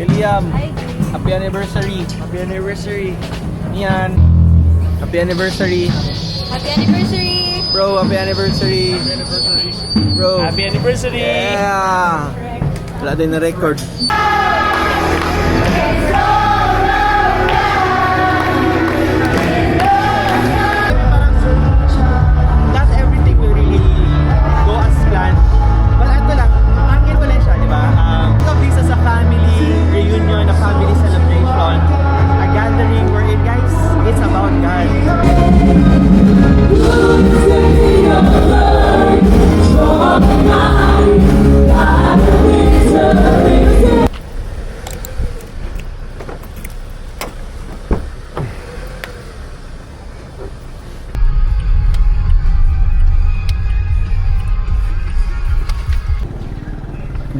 Liam, happy anniversary. Happy anniversary. Nian, happy anniversary. Happy anniversary! Bro, happy anniversary. Bro. Happy anniversary. Yeah. Wala din na record. Not everything will really go as planned. But ito lang, angin ko lang siya, di ba? This is a family reunion, a family celebration, a gathering wherein, guys, it's about God.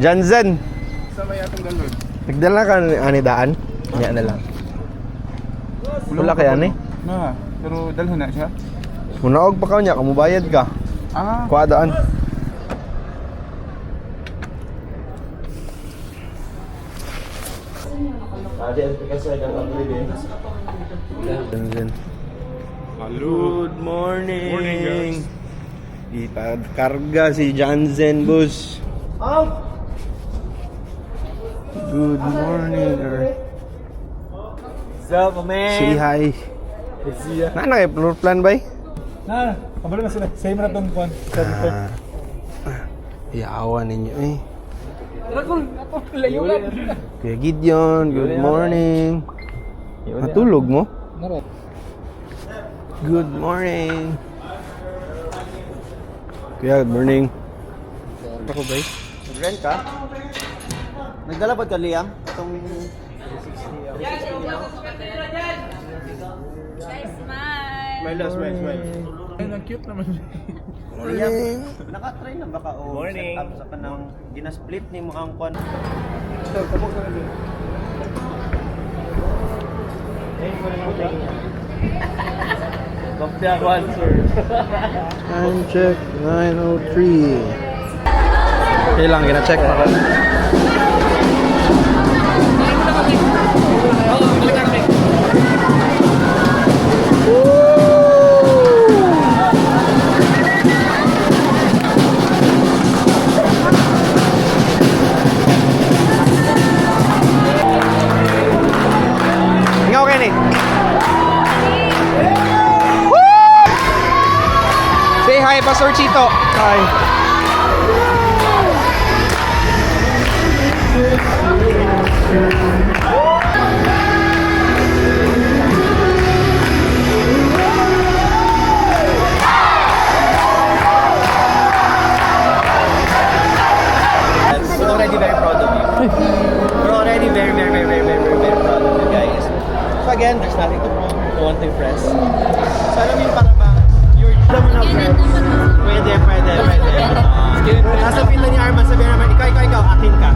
Janzen, Sa may atong galon. nagdala ka ani daan? Yan na lang. Wala kaya ni? Na, pero dalhin na siya. Munaog pa ka niya, kamubayad ka. Ah, Kuha daan. Janzen. Good morning. Morning, guys. Ipakarga si Janzen, boss. Good morning, Earth. what's up, man? Say hi. See ya. Na kay floor plan ba? Na, kabalo na sila. Same na itong kwan. Iyawan ninyo eh. Ako, layuan. Kuya Gideon, good morning. Natulog mo? Narot. Good morning. Kuya, good morning. Ako ba? Nag-rent ka? Nagdala ba ka, Liam? Itong... Guys, smile! Smile. Ay, ang cute naman. Liam, nakatry na baka o Morning. set up sa kanang ginasplit ni mo ang kwan? Kapya ko, sir. Time check, 9:03. Okay lang, gina-check pa ko. Ikaw, Kenny. Say hi, Pastor Chito. Hi. We're already very proud of you. We're already very proud of you guys. So again, there's nothing to prove. No one to impress. So alam mo yung para bang, you're alam mo na friends. Pwede. Sasabihin lang ni Arman, sabihin naman, ikaw, akin ka.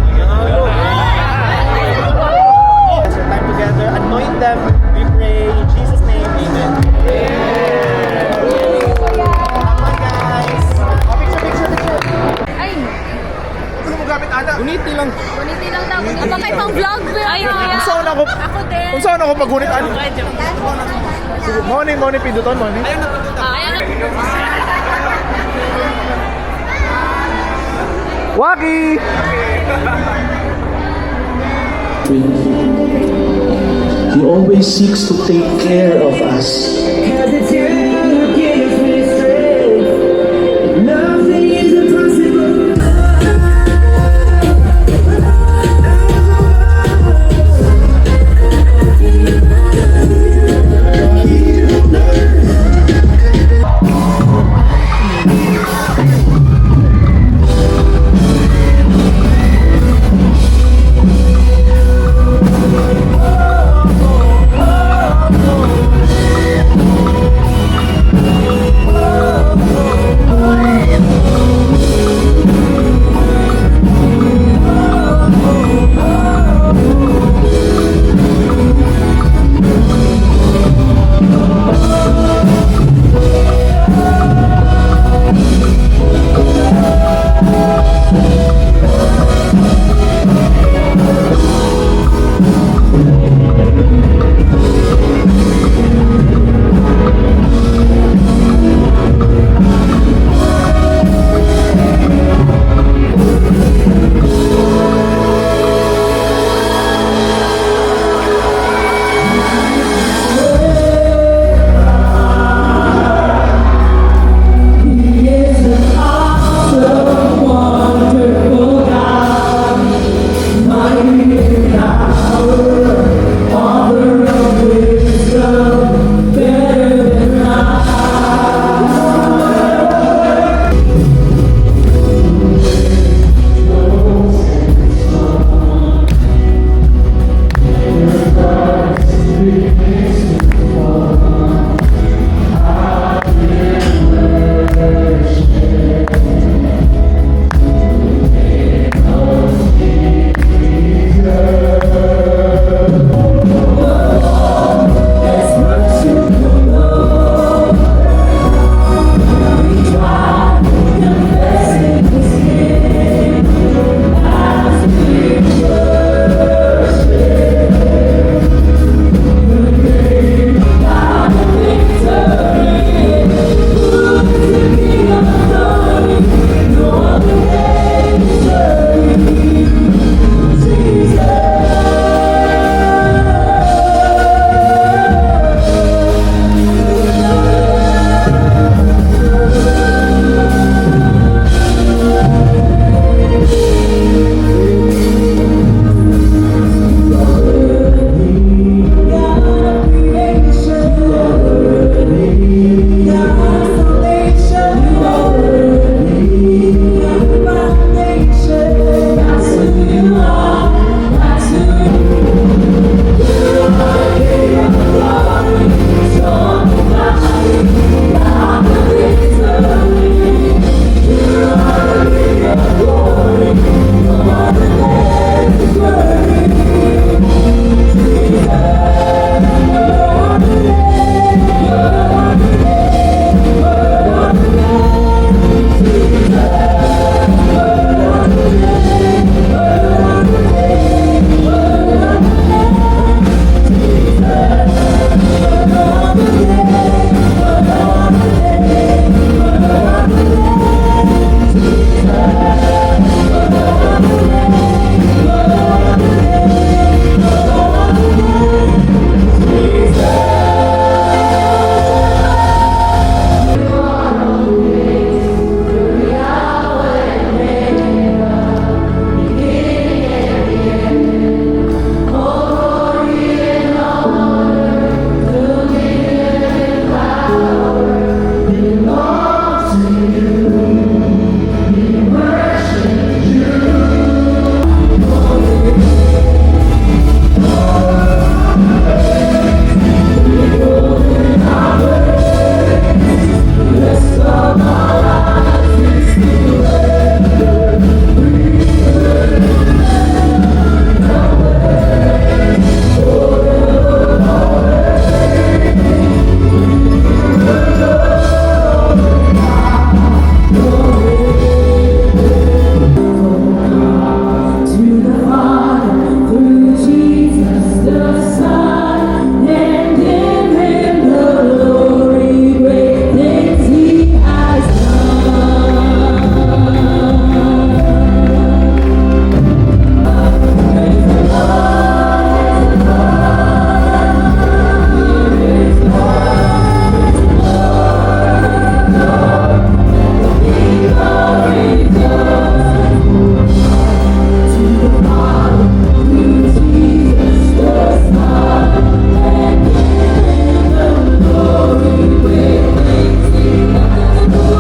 So time together, anoint them, we pray, in Jesus' name, amen. Come on guys! Picture. Ay! Ano mo gamit, Ana? Uniti lang. Guniti lang daw. Aba kayo pang vlog ba? Ay, Kung saan ako? Ako din. Kung saan ako paggunit, Ana? Morning, piduton, morning. Ayan na. Waki! He always seeks to take care of us.